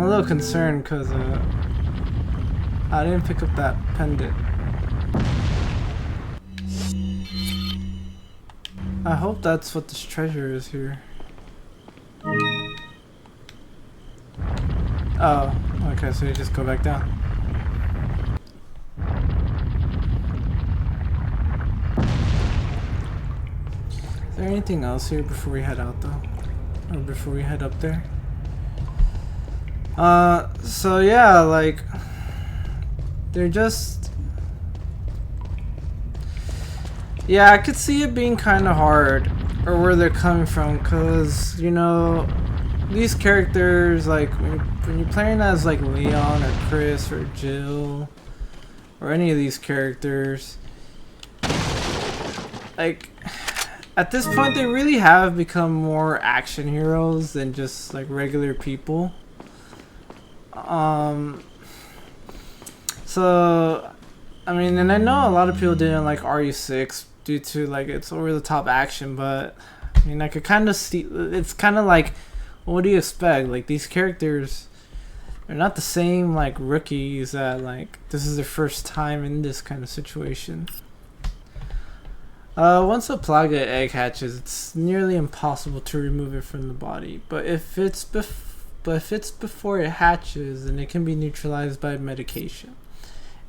I'm a little concerned because I didn't pick up that pendant. I hope that's what this treasure is here. Oh, okay, so you just go back down. Is there anything else here before we head out though? Or before we head up there? So yeah, like, they're just... Yeah, I could see it being kind of hard, or where they're coming from, because, you know, these characters, like, when you're playing as, like, Leon, or Chris, or Jill, or any of these characters, like, at this point, they really have become more action heroes than just, like, regular people. So, I mean, and I know a lot of people didn't like RE6 due to, like, its over-the-top action, but, I mean, I could kind of see, it's kind of like, what do you expect? Like, these characters, they're not the same, like, rookies that, like, this is their first time in this kind of situation. Once a Plaga egg hatches, it's nearly impossible to remove it from the body, but if it's before it hatches, then it can be neutralized by medication.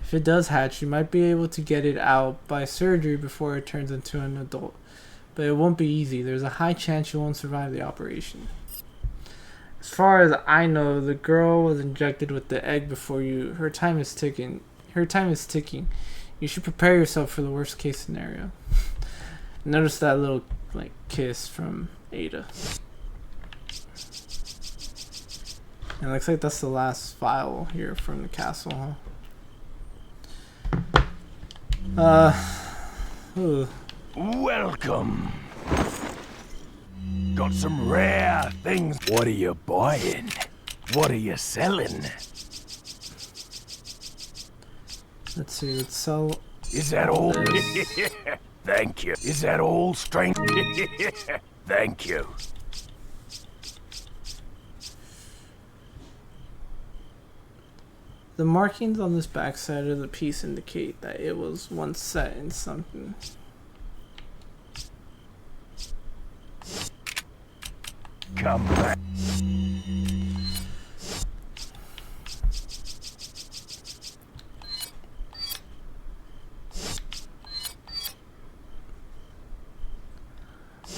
If it does hatch, you might be able to get it out by surgery before it turns into an adult. But it won't be easy. There's a high chance you won't survive the operation. As far as I know, the girl was injected with the egg before you. Her time is ticking. You should prepare yourself for the worst case scenario. Notice that little, like, kiss from Ada. And it looks like that's the last file here from the castle, huh? Ooh. Welcome. Got some rare things. What are you buying? What are you selling? Let's see, let's sell. Is that all? Thank you. Is that all, strange? Thank you. The markings on this backside of the piece indicate that it was once set in something. Come back.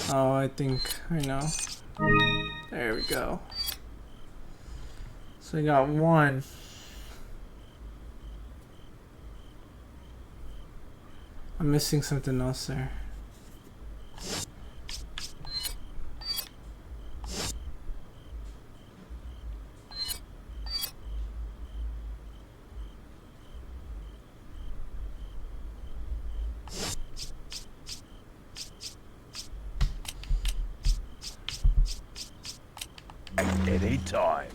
Oh, I think I know. There we go. So we got one. I'm missing something else there. Any time.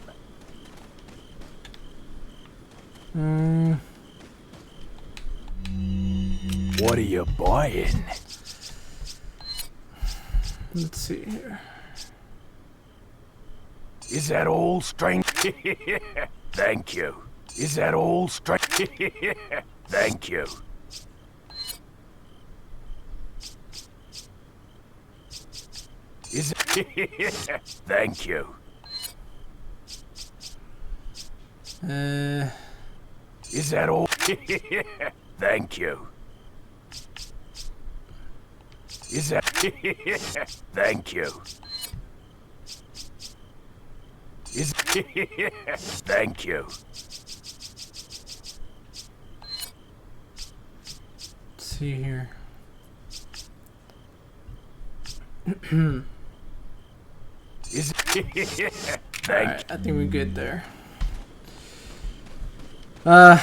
What are you buying? Let's see here. Is that all, strange? Thank you. Is that all, strange? Thank you. Is thank you. Is that all? Thank you. Is that thank you. Is thank you. Let's see here. Is thank Alright, I think we're good there. I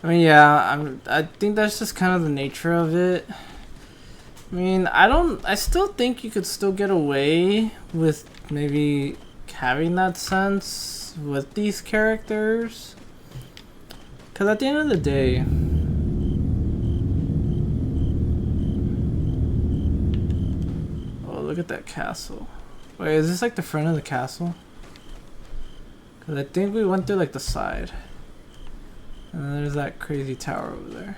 mean, yeah, I think that's just kind of the nature of it. I mean, I still think you could still get away with maybe having that sense with these characters. Because at the end of the day, oh, look at that castle. Wait, is this like the front of the castle? Cause I think we went through like the side. And then there's that crazy tower over there.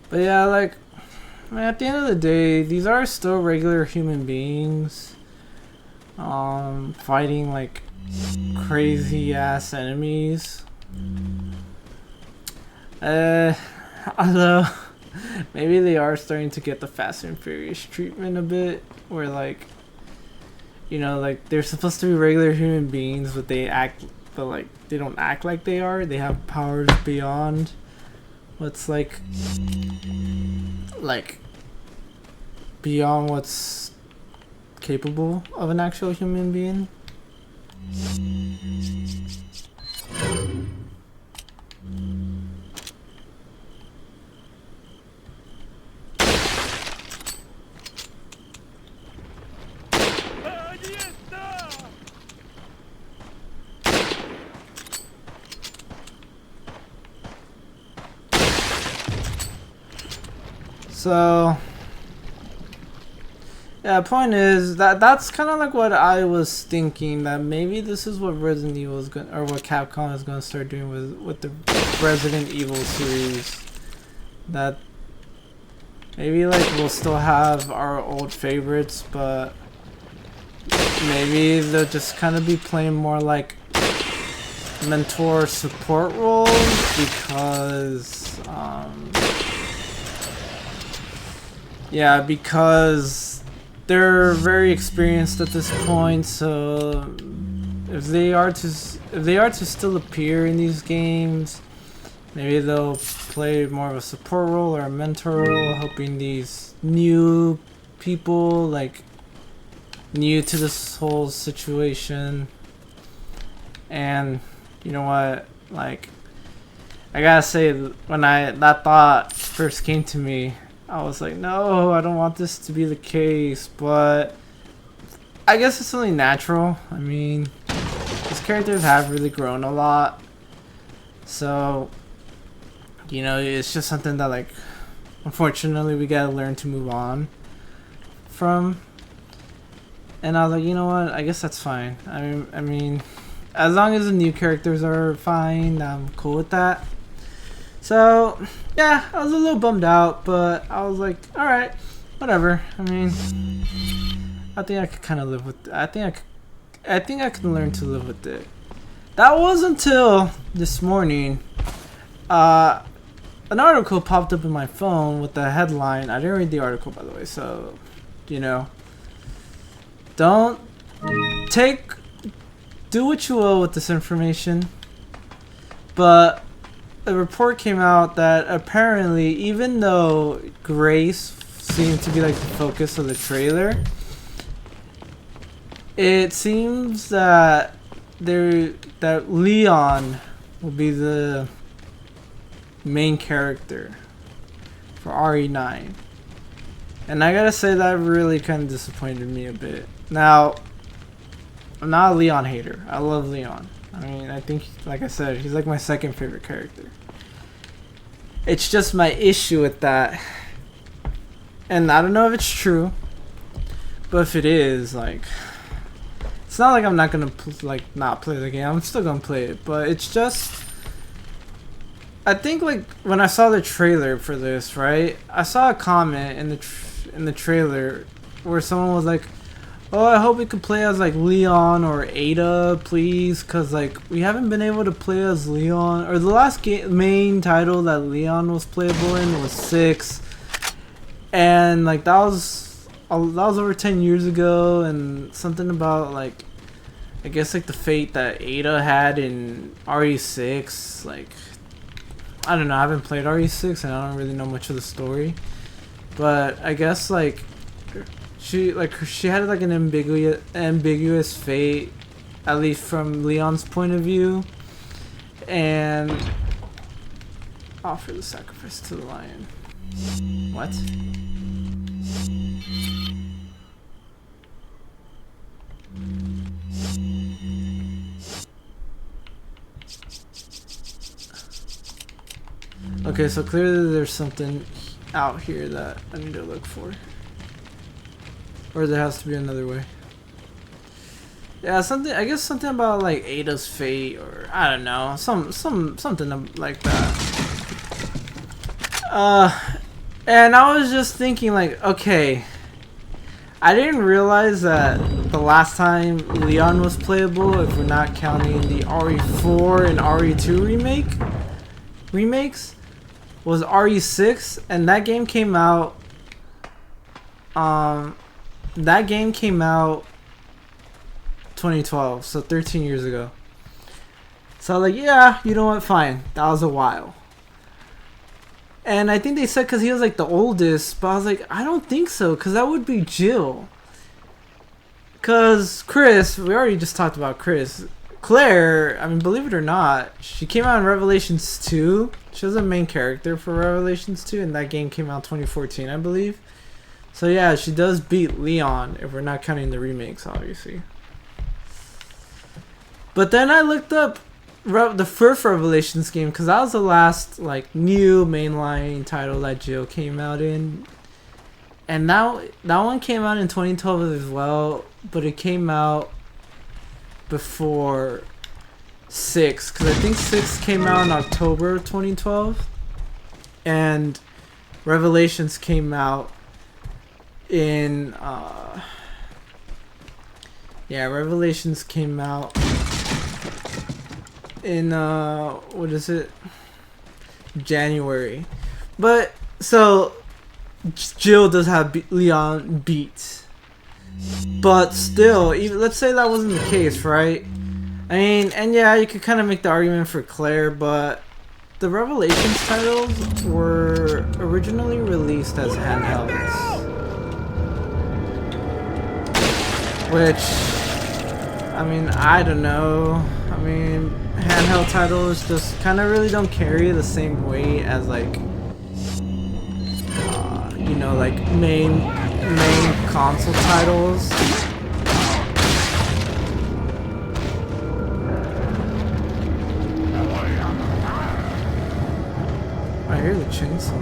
But yeah, like, I mean, at the end of the day, these are still regular human beings. Fighting like crazy ass enemies. Although maybe they are starting to get the Fast and Furious treatment a bit, where like, you know, like they're supposed to be regular human beings, but they don't act like they are. They have powers beyond what's like beyond what's capable of an actual human being. So yeah, point is that's kind of like what I was thinking, that maybe this is what Resident Evil is going, or what Capcom is going to start doing with the Resident Evil series. That maybe like we'll still have our old favorites, but maybe they'll just kind of be playing more like mentor support roles, because yeah, because they're very experienced at this point. So if they are to still appear in these games, maybe they'll play more of a support role or a mentor role, helping these new people, like new to this whole situation. And you know what, like, I gotta say, when that thought first came to me, I was like, no, I don't want this to be the case. But I guess it's only natural. I mean, these characters have really grown a lot, so you know, it's just something that, like, unfortunately we gotta learn to move on from. And I was like, you know what, I guess that's fine. I mean, as long as the new characters are fine, I'm cool with that. So yeah, I was a little bummed out, but I was like, all right, whatever. I mean, I think I could kind of live with it. I think I can learn to live with it. That was until this morning. An article popped up in my phone with the headline. I didn't read the article, by the way, so you know, do what you will with this information. But a report came out that apparently, even though Grace seemed to be like the focus of the trailer, it seems that Leon will be the main character for RE9. And I gotta say, that really kind of disappointed me a bit. Now, I'm not a Leon hater. I love Leon. I mean, I think, like I said, he's like my second favorite character. It's just my issue with that, and I don't know if it's true, but if it is, like, it's not like I'm not gonna not play the game. I'm still gonna play it, but it's just, I think, like, when I saw the trailer for this, right, I saw a comment in the trailer where someone was like, oh, I hope we could play as like Leon or Ada, please, cause like we haven't been able to play as Leon. Or the last main title that Leon was playable in was 6, and like that was over 10 years ago. And something about, like, I guess like the fate that Ada had in RE6. Like, I don't know. I haven't played RE6 and I don't really know much of the story, but I guess like she had like an ambiguous fate, at least from Leon's point of view, and offer the sacrifice to the lion. What? Okay, so clearly there's something out here that I need to look for. Or there has to be another way. Yeah, something. I guess something about like Ada's fate, or I don't know, something like that. And I was just thinking, like, okay, I didn't realize that the last time Leon was playable, if we're not counting the RE4 and RE2 remakes, was RE6, and that game came out. That game came out 2012, so 13 years ago. So like, yeah, you know what? Fine, that was a while. And I think they said because he was like the oldest, but I was like, I don't think so, because that would be Jill. Because Chris, we already just talked about Chris. Claire, I mean, believe it or not, she came out in Revelations 2. She was a main character for Revelations 2, and that game came out 2014, I believe. So yeah, she does beat Leon, if we're not counting the remakes, obviously. But then I looked up the first Revelations game, because that was the last like new mainline title that Jill came out in, and that one came out in 2012 as well, but it came out before 6, because I think 6 came out in October 2012, and Revelations came out in Revelations came out in what is it, January. But so Jill does have Leon beat, but still, even let's say that wasn't the case, right? I mean, and yeah, you could kind of make the argument for Claire, but the Revelations titles were originally released as handhelds, which, I mean, I don't know. I mean, handheld titles just kind of really don't carry the same weight as like, you know, like main console titles. I hear the chainsaw.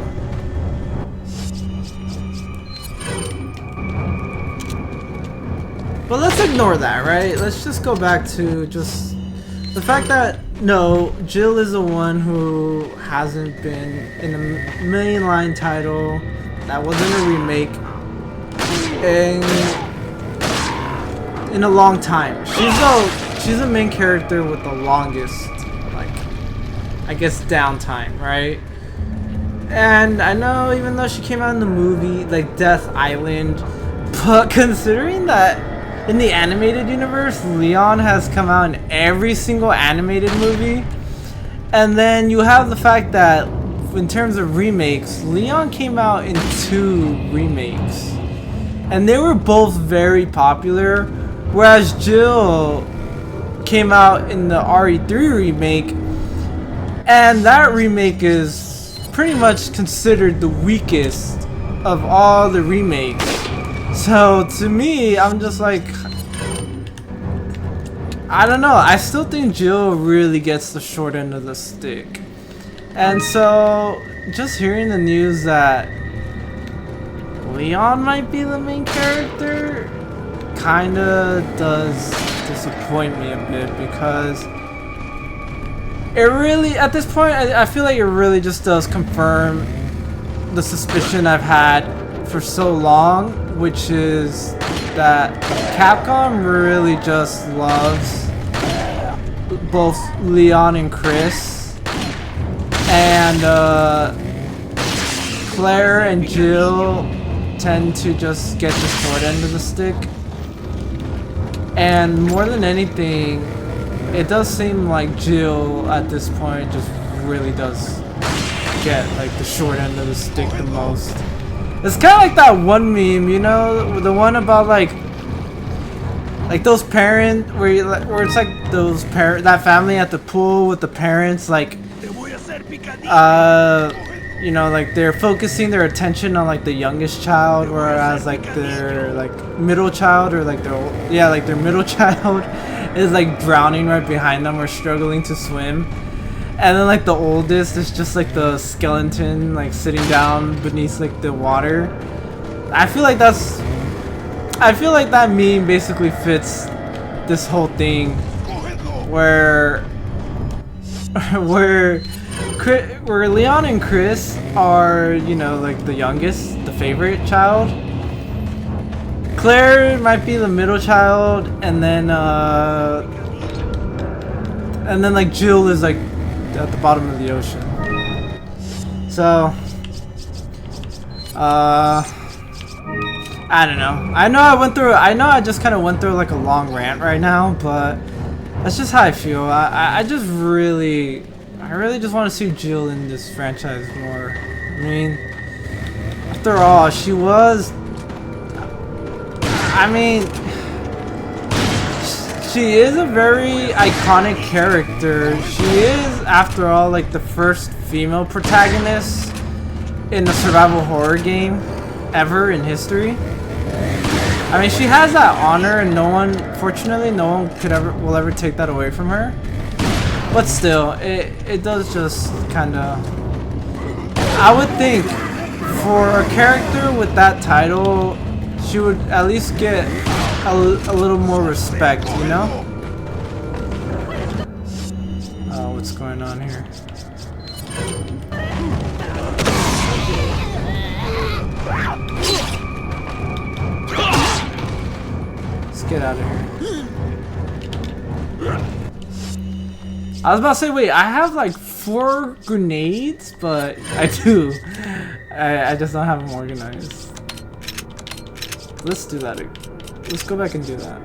But let's ignore that, right? Let's just go back to just the fact that, no, Jill is the one who hasn't been in a mainline title that wasn't a remake in a long time. She's a main character with the longest, like, I guess, downtime, right? And I know, even though she came out in the movie, like Death Island, but considering that in the animated universe, Leon has come out in every single animated movie. And then you have the fact that, in terms of remakes, Leon came out in 2 remakes. And they were both very popular. Whereas Jill came out in the RE3 remake. And that remake is pretty much considered the weakest of all the remakes. So to me, I'm just like, I don't know. I still think Jill really gets the short end of the stick. And so just hearing the news that Leon might be the main character kinda does disappoint me a bit, because it really, at this point, I feel like it really just does confirm the suspicion I've had for so long, which is that Capcom really just loves both Leon and Chris, and Claire and Jill tend to just get the short end of the stick. And more than anything, it does seem like Jill at this point just really does get like the short end of the stick the most. It's kind of like that one meme, you know, the one about like those parents where it's like those that family at the pool with the parents, like you know, like they're focusing their attention on like the youngest child, whereas like their like middle child, or like their middle child is like drowning right behind them or struggling to swim. And then like the oldest is just like the skeleton like sitting down beneath like the water. I feel like that meme basically fits this whole thing where where Leon and Chris are, you know, like the youngest, the favorite child. Claire might be the middle child, and then like Jill is like at the bottom of the ocean. So I don't know. I know I just kind of went through like a long rant right now, but that's just how I feel. I really just want to see Jill in this franchise more. I mean, after all, she was... I mean, she is a very iconic character. She is, after all, like the first female protagonist in a survival horror game ever in history. I mean, she has that honor, and fortunately, no one will ever take that away from her. But still, it does just kind of... I would think for a character with that title, she would at least get a little more respect, you know? Oh, what's going on here? Let's get out of here. I was about to say, wait, I have like 4 grenades, but I do. I just don't have them organized. Let's do that. Let's go back and do that.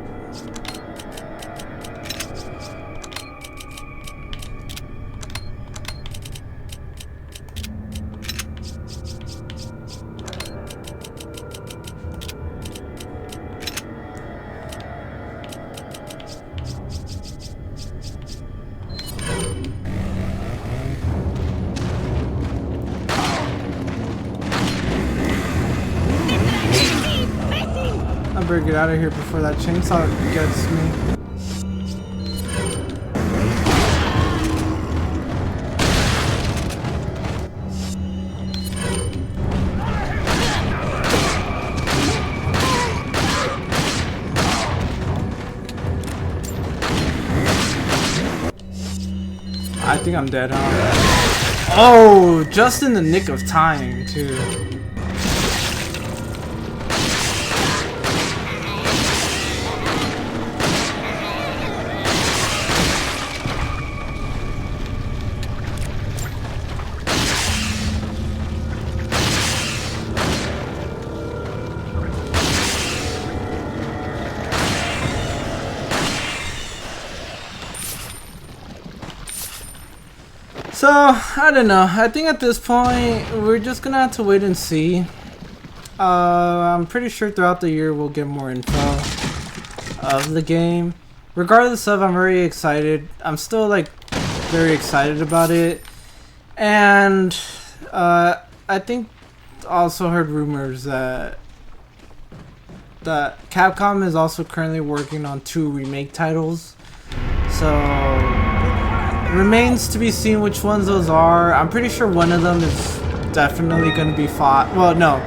I better get out of here before that chainsaw gets me. I think I'm dead, huh? Oh, just in the nick of time, too. So, I don't know. I think at this point, we're just gonna have to wait and see. I'm pretty sure throughout the year we'll get more info of the game. Regardless of, I'm very excited. I'm still, like, very excited about it. And, I think also heard rumors that Capcom is also currently working on 2 remake titles. So... remains to be seen which ones those are. I'm pretty sure one of them is definitely going to be fought. Well, no.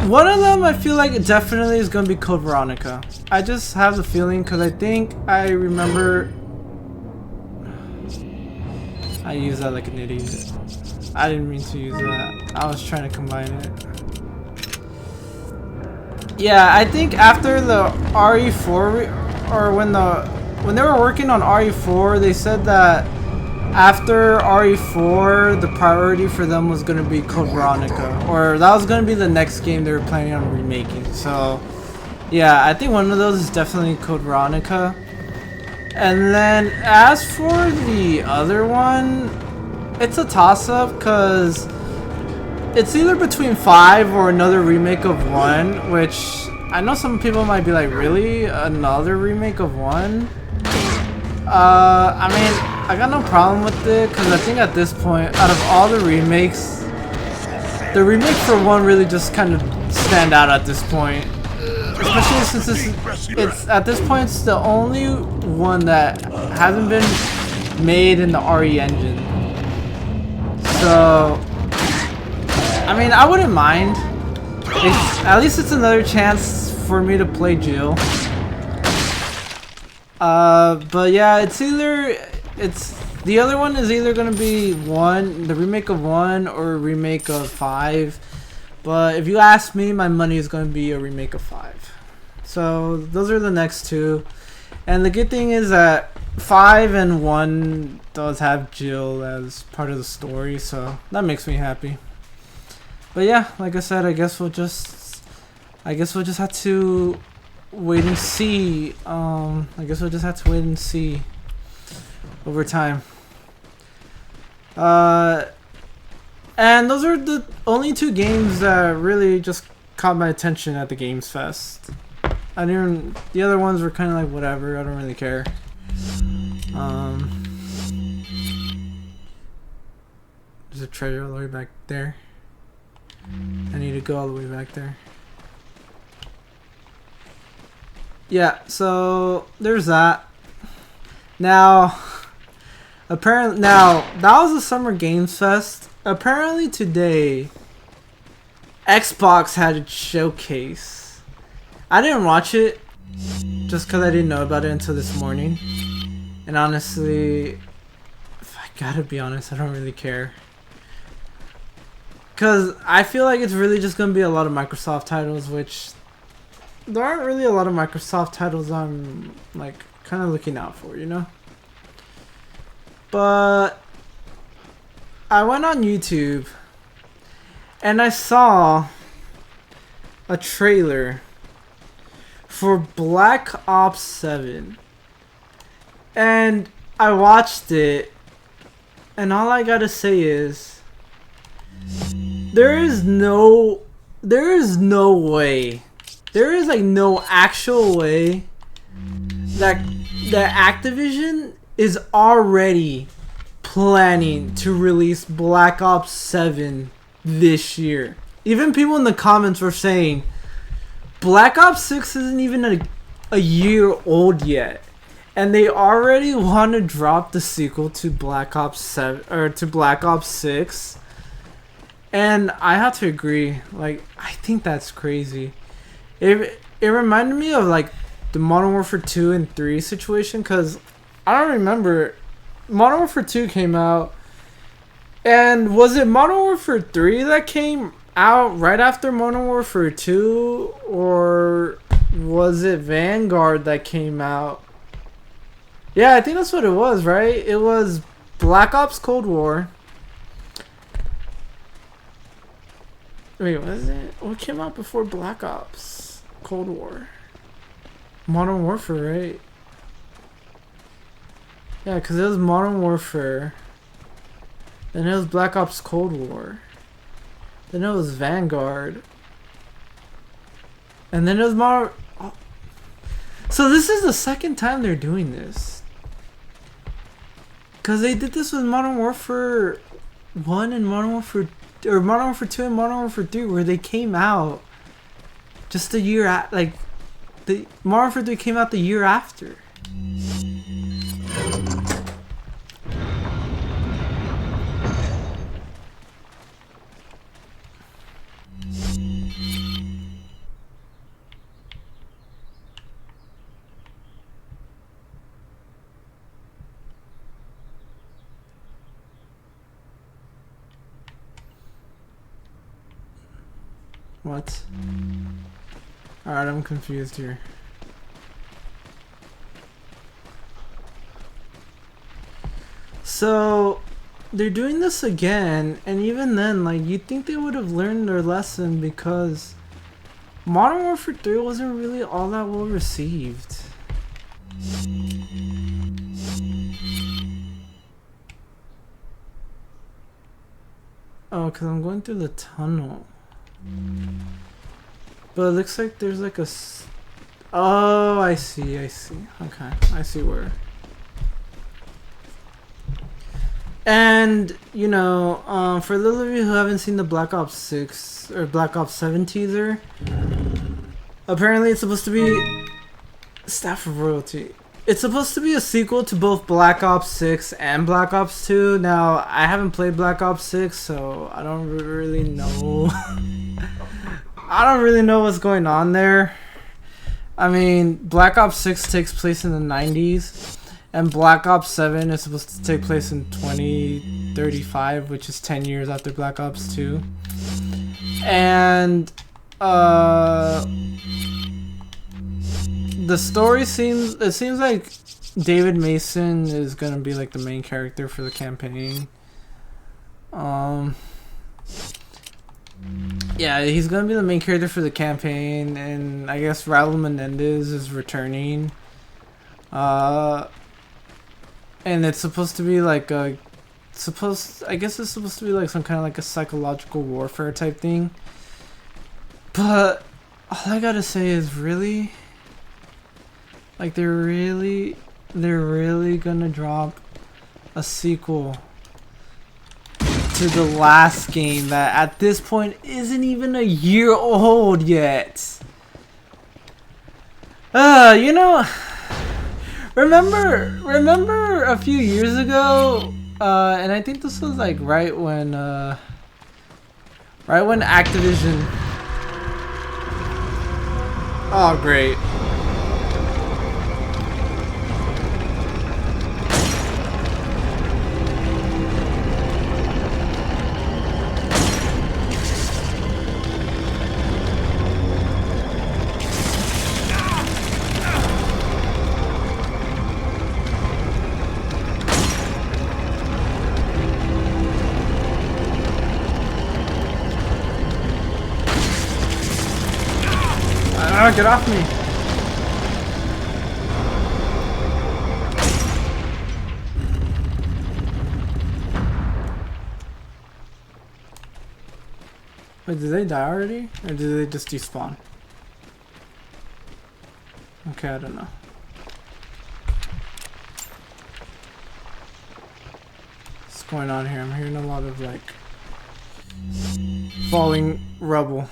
One of them I feel like it definitely is going to be Code Veronica. I just have the feeling because I think I remember... I used that like an idiot. I didn't mean to use that. I was trying to combine it. Yeah, I think after the RE4 or when they were working on RE4, they said that after RE4, the priority for them was going to be Code Veronica. Or that was going to be the next game they were planning on remaking. So, yeah, I think one of those is definitely Code Veronica. And then, as for the other one, it's a toss-up because it's either between 5 or another remake of 1, which I know some people might be like, really? Another remake of 1? I mean, I got no problem with it because I think at this point, out of all the remakes, the remake for 1 really just kind of stand out at this point. Especially since it's at this point, it's the only one that hasn't been made in the RE engine. So, I mean, I wouldn't mind. At least it's another chance for me to play Jill. But yeah, it's the other one is either gonna be the remake of 1 or a remake of 5. But if you ask me, my money is gonna be a remake of 5. So those are the next two. And the good thing is that 5 and 1 does have Jill as part of the story, so that makes me happy. But yeah, like I said, I guess we'll just have to wait and see. Over time. And those are the only 2 games that really just caught my attention at the Games Fest. The other ones were kind of like whatever, I don't really care. There's a treasure all the way back there. I need to go all the way back there. Yeah, so there's that. Now, that was the Summer Games Fest. Apparently today, Xbox had its showcase. I didn't watch it just because I didn't know about it until this morning. And honestly, if I gotta be honest, I don't really care. Because I feel like it's really just going to be a lot of Microsoft titles, which there aren't really a lot of Microsoft titles I'm like kind of looking out for, you know? But I went on YouTube and I saw a trailer for Black Ops 7. And I watched it, and all I gotta say is there is no way, there is like no actual way that Activision is already planning to release Black Ops 7 this year. Even people in the comments were saying Black Ops 6 isn't even a year old yet, and they already want to drop the sequel to Black Ops 7 or to Black Ops 6. And I have to agree, like, I think that's crazy. It reminded me of like the Modern Warfare 2 and 3 situation, because I don't remember, Modern Warfare 2 came out, and was it Modern Warfare 3 that came out right after Modern Warfare 2, or was it Vanguard that came out? Yeah, I think that's what it was, right? It was Black Ops Cold War. Wait, was it? What came out before Black Ops Cold War? Modern Warfare, right? Yeah, because it was Modern Warfare. Then it was Black Ops Cold War. Then it was Vanguard. And then it was Modern... Oh. So this is the second time they're doing this. Because they did this with Modern Warfare 1 and Modern Warfare... Or Modern Warfare 2 and Modern Warfare 3, where they came out just a year at, like, the Modern Warfare 3 came out the year after. What? Alright, I'm confused here. So, they're doing this again, and even then, like, you'd think they would have learned their lesson, because Modern Warfare 3 wasn't really all that well received. Oh, because I'm going through the tunnel. But it looks like there's like a... Oh, I see. Okay, I see where. And, you know, for those of you who haven't seen the Black Ops 6 or Black Ops 7 teaser, apparently it's supposed to be... Staff of Royalty. It's supposed to be a sequel to both Black Ops 6 and Black Ops 2. Now, I haven't played Black Ops 6, so I don't really know. I don't really know what's going on there. I mean, Black Ops 6 takes place in the 90s, and Black Ops 7 is supposed to take place in 2035, which is 10 years after Black Ops 2. And the story seems like David Mason is gonna be like the main character for the campaign. Yeah, he's gonna be the main character for the campaign, and I guess Raul Menendez is returning. And it's supposed to be like I guess it's supposed to be like some kind of like a psychological warfare type thing. But all I gotta say is, really, like, they're really gonna drop a sequel to the last game that at this point isn't even a year old yet. You know, remember a few years ago, and I think this was like right when Activision. Oh, great. Get off me! Wait, did they die already? Or did they just despawn? Okay, I don't know. What's going on here? I'm hearing a lot of like falling rubble.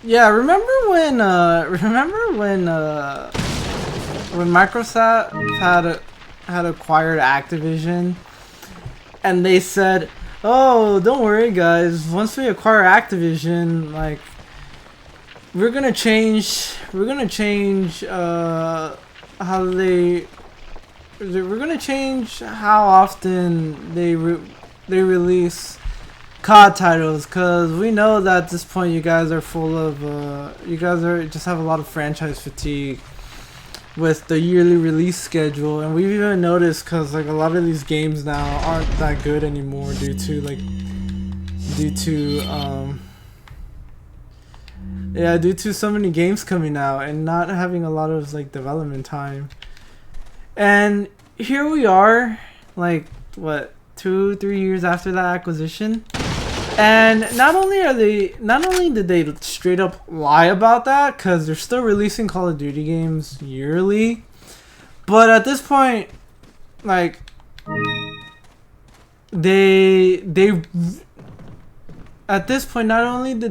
Yeah, remember when Microsoft had acquired Activision, and they said, "Oh, don't worry, guys. Once we acquire Activision, like, we're gonna change how we're gonna change how often they release COD titles, because we know that at this point you guys are full of just have a lot of franchise fatigue with the yearly release schedule, and we've even noticed because like a lot of these games now aren't that good anymore due to so many games coming out and not having a lot of like development time. And here we are, like, what, 2-3 years after that acquisition, and not only did they straight up lie about that, because they're still releasing Call of Duty games yearly, but at this point, like, at this point, not only are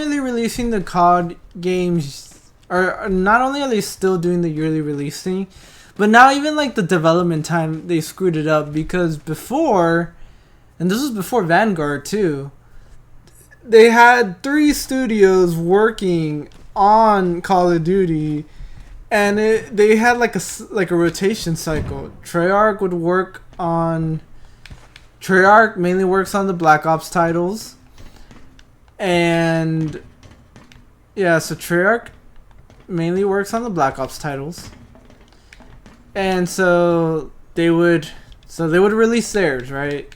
they releasing the COD games, or not only are they still doing the yearly releasing, but now even like the development time, they screwed it up, because before, and this was before Vanguard too, they had 3 studios working on Call of Duty, and they had like a rotation cycle. Treyarch mainly works on the Black Ops titles, and yeah, so Treyarch mainly works on the Black Ops titles, and so they would release theirs, right?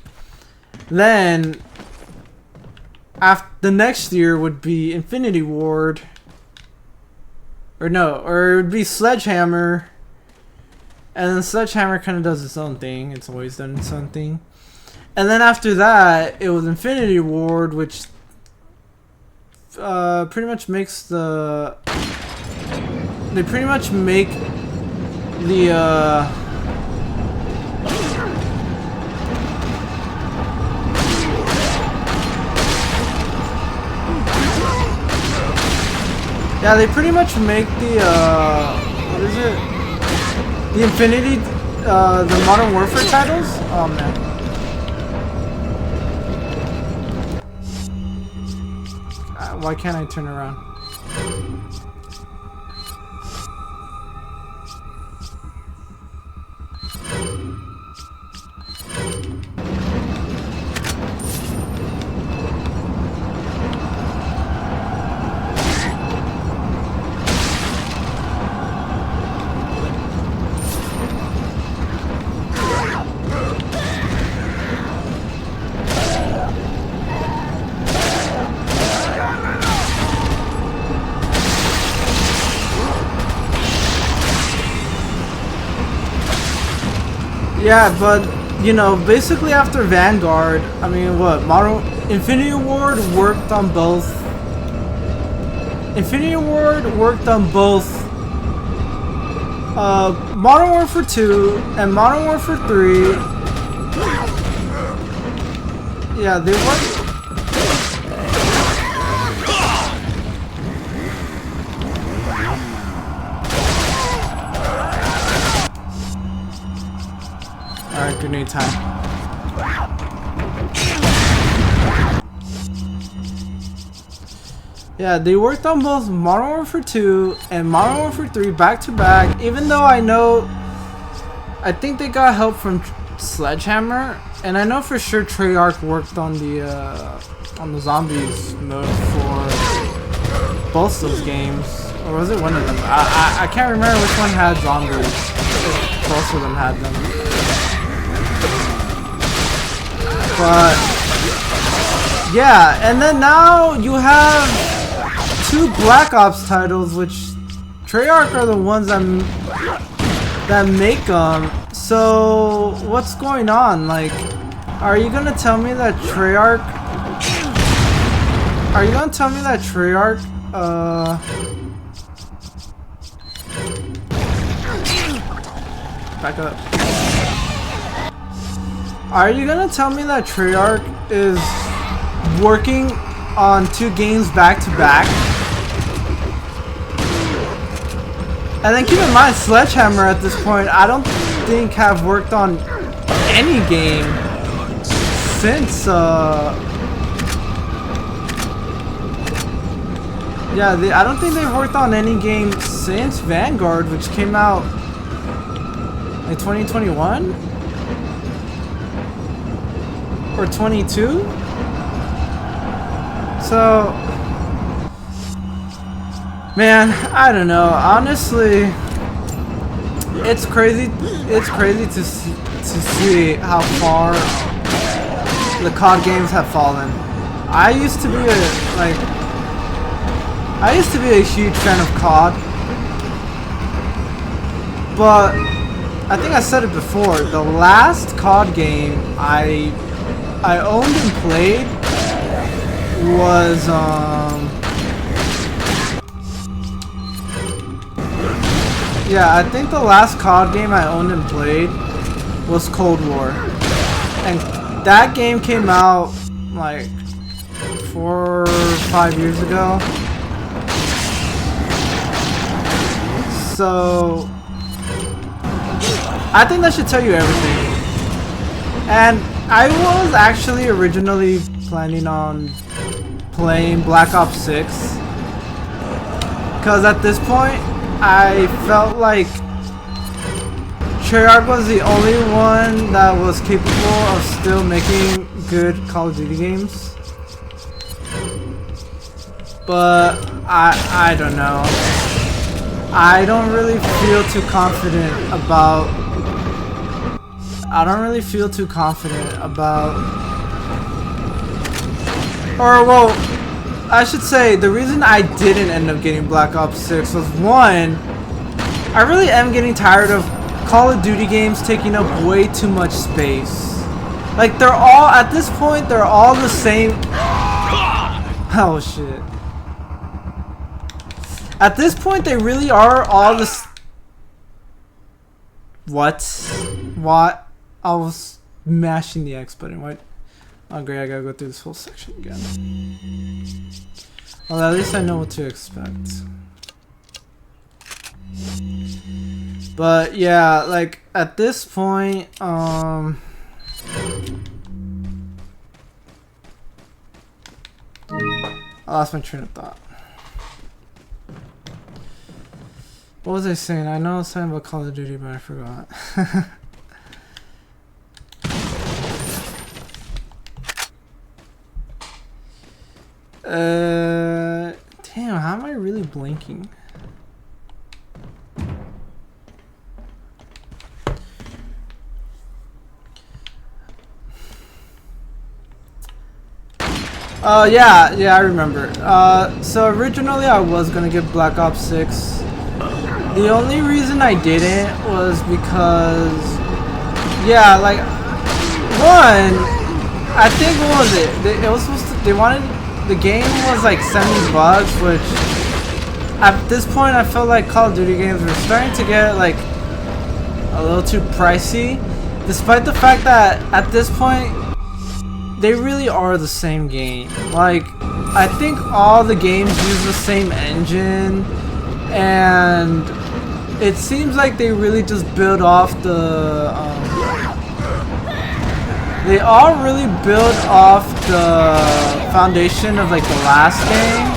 Then after the next year would be Infinity Ward, or it would be Sledgehammer, and then Sledgehammer kind of does its own thing. It's always done its own thing. And then after that, it was Infinity Ward, which pretty much makes the... They pretty much make the... Yeah, they pretty much make the what is it? The Infinity, the Modern Warfare titles. Oh man. Why can't I turn around? Yeah, but you know, basically after Vanguard, I mean, what Infinity Ward worked on both. Infinity Ward worked on both Modern Warfare 2 and Modern Warfare 3. Yeah, they worked. Alright, grenade time. Yeah, they worked on both Modern Warfare 2 and Modern Warfare 3 back to back, even though I think they got help from Sledgehammer, and I know for sure Treyarch worked on the zombies mode for both those games. Or was it one of them? I can't remember which one had zombies. If both of them had them. But yeah, and then now you have 2 Black Ops titles, which Treyarch are the ones that make them. So what's going on? Like, are you gonna tell me that Treyarch? Are you gonna tell me that Treyarch? Back up. Are you gonna tell me that Treyarch is working on 2 games back to back? And then keep in mind, Sledgehammer at this point, I don't think have worked on any game since yeah, I don't think they've worked on any game since Vanguard, which came out like 2021 or 22. So, man, I don't know. Honestly, it's crazy. It's crazy to see how far the COD games have fallen. I used to be a huge fan of COD, but I think I said it before. The last COD game I owned and played was yeah, I think the last COD game I owned and played was Cold War, and that game came out like 4 or 5 years ago. So I think that should tell you everything. And I was actually originally planning on playing Black Ops 6, because at this point I felt like Treyarch was the only one that was capable of still making good Call of Duty games. But I don't know. I don't really feel too confident about or well, I should say the reason I didn't end up getting Black Ops 6 was, one, I really am getting tired of Call of Duty games taking up way too much space. Like, they're all, at this point, they're all the same. Oh shit. At this point, they really are all the What? I was mashing the X button. What? Oh great, I gotta go through this whole section again. Well, at least I know what to expect. But yeah, like at this point, I lost my train of thought. What was I saying? I know I was talking about Call of Duty, but I forgot. Damn, how am I really blinking? Yeah, I remember. So originally I was gonna get Black Ops 6. The only reason I didn't was because, yeah, like, one, I think, what was it? It was supposed to, they wanted, the game was like $70, which, at this point I felt like Call of Duty games were starting to get, like, a little too pricey, despite the fact that, at this point, they really are the same game. Like, I think all the games use the same engine, and it seems like they really just build off the, they all really build off the foundation of like the last game.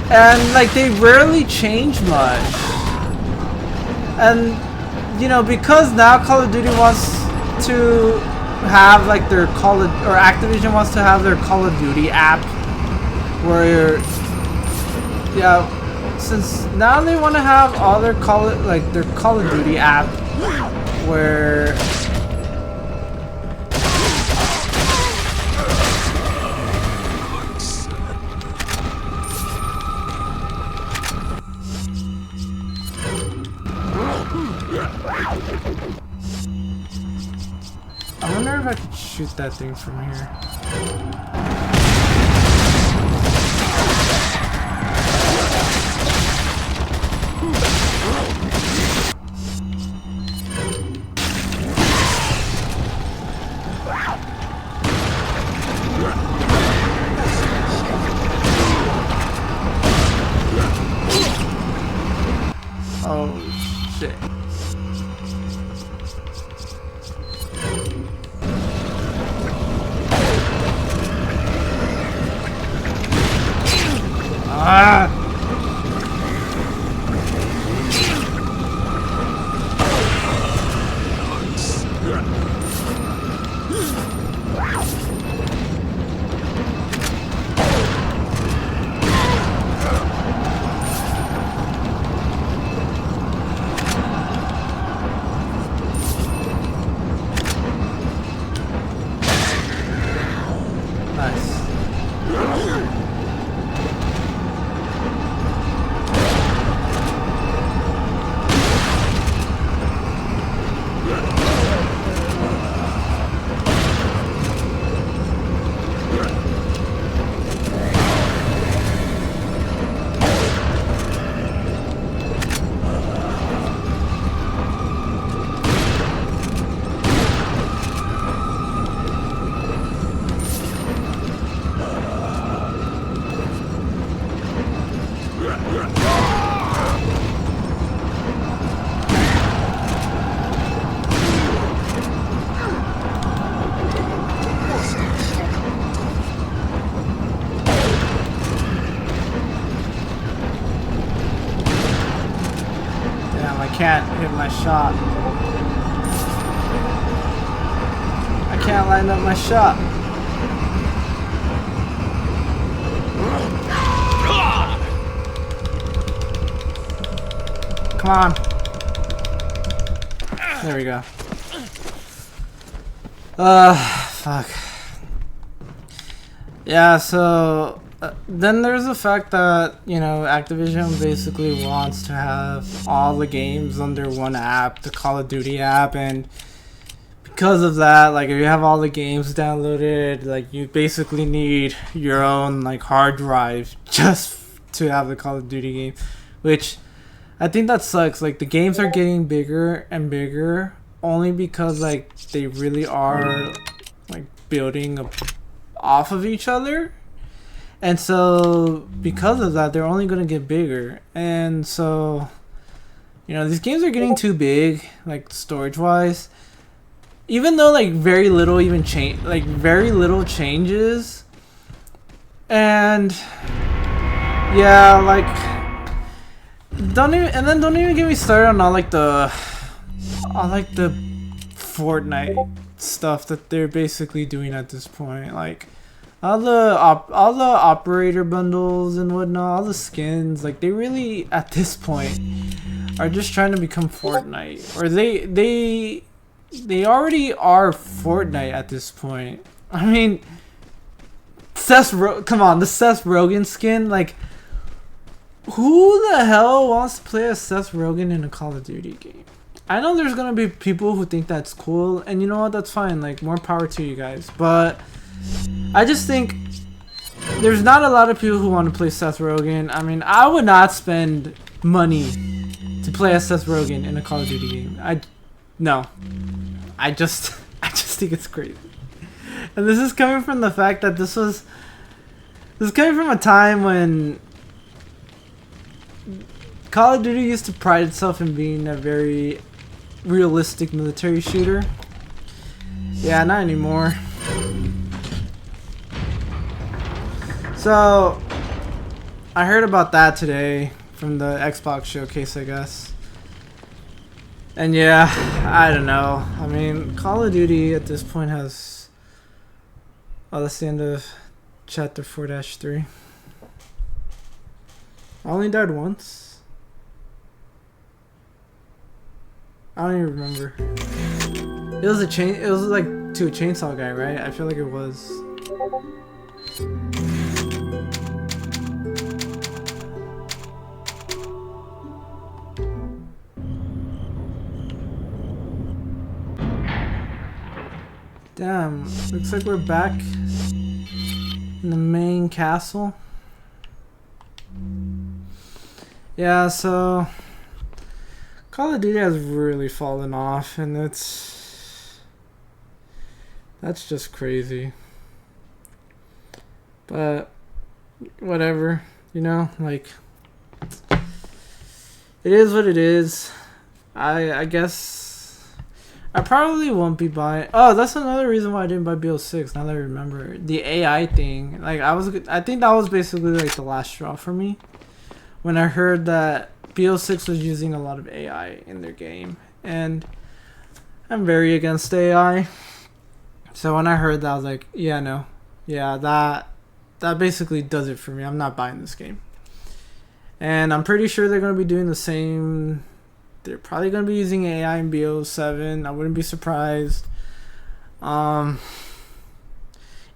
And like they rarely change much. And, you know, because now Call of Duty wants to have like their Activision wants to have their Call of Duty app, where, yeah, since now they want to have all their Call of Duty app, where I wonder if I could shoot that thing from here. Oh shit. Ah! Can't hit my shot. I can't line up my shot. Come on. There we go. Fuck. Yeah, so then there's the fact that, you know, Activision basically wants to have all the games under one app, the Call of Duty app, and because of that, like, if you have all the games downloaded, like, you basically need your own, like, hard drive just to have the Call of Duty game, which I think that sucks. Like, the games are getting bigger and bigger only because, like, they really are, like, building off of each other. And so because of that, they're only going to get bigger. And so, you know, these games are getting too big, like storage wise. Even though like very little even change, like very little changes. And yeah, like don't even get me started on all the Fortnite stuff that they're basically doing at this point. Like all the operator bundles and whatnot, all the skins, like they really at this point are just trying to become Fortnite, or they already are Fortnite at this point. I mean, come on, the Seth Rogen skin, like who the hell wants to play as Seth Rogen in a Call of Duty game? I know there's gonna be people who think that's cool, and you know what, that's fine, like more power to you guys, but I just think there's not a lot of people who want to play Seth Rogen. I mean, I would not spend money to play as Seth Rogen in a Call of Duty game. I just think it's crazy. And this is coming from the fact that this is coming from a time when Call of Duty used to pride itself in being a very realistic military shooter. Yeah, not anymore. So, I heard about that today from the Xbox showcase, I guess. And yeah, I don't know. I mean, Call of Duty at this point has... Oh, that's the end of chapter 4-3. I only died once. I don't even remember. It was like to a chainsaw guy, right? I feel like it was. Damn, looks like we're back in the main castle. Yeah, so Call of Duty has really fallen off, and that's just crazy. But whatever, you know, like it is what it is. I guess I probably won't be buying. Oh, that's another reason why I didn't buy BO6. Now that I remember, the AI thing. Like I think that was basically like the last straw for me when I heard that BO6 was using a lot of AI in their game, and I'm very against AI. So when I heard that, I was like, yeah, no, yeah, that basically does it for me. I'm not buying this game, and I'm pretty sure they're gonna be doing the same. They're probably going to be using AI in BO7. I wouldn't be surprised. Even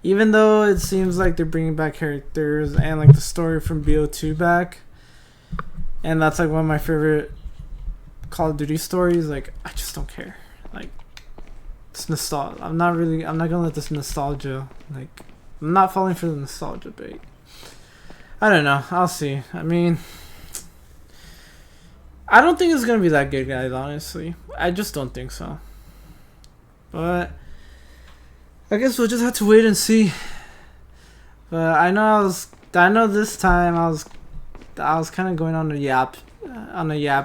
though it seems like they're bringing back characters and like the story from BO2 back. And that's like one of my favorite Call of Duty stories. Like, I just don't care. Like, it's nostalgia. I'm not going to let this nostalgia, like, I'm not falling for the nostalgia bait. I don't know. I'll see. I mean, I don't think it's going to be that good, guys, honestly. I just don't think so. But I guess we'll just have to wait and see. But I know this time I was kind of going on a yap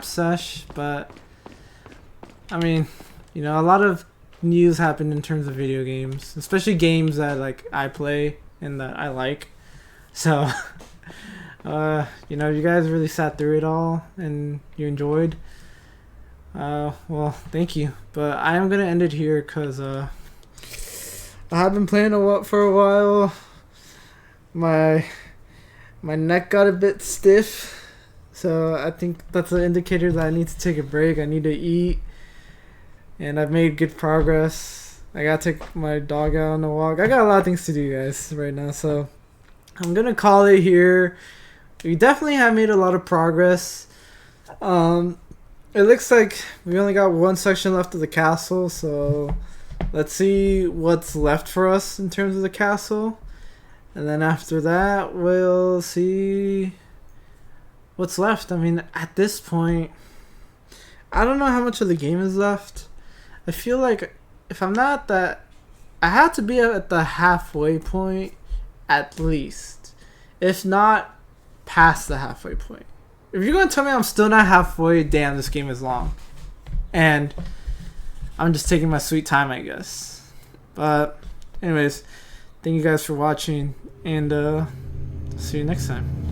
sesh, but I mean, you know, a lot of news happened in terms of video games, especially games that like I play and that I like. So you know, you guys really sat through it all and you enjoyed. Well, thank you. But I am gonna end it here because I have been playing for a while. My neck got a bit stiff, so I think that's an indicator that I need to take a break. I need to eat, and I've made good progress. I gotta take my dog out on a walk. I got a lot of things to do, guys, right now, so I'm gonna call it here. We definitely have made a lot of progress. It looks like we only got one section left of the castle, so let's see what's left for us in terms of the castle. And then after that, we'll see what's left. I mean, at this point, I don't know how much of the game is left. I feel like if I'm not that, I have to be at the halfway point at least. If not, past the halfway point. If you're gonna tell me I'm still not halfway, damn, this game is long. And I'm just taking my sweet time, I guess. But anyways, thank you guys for watching, and see you next time.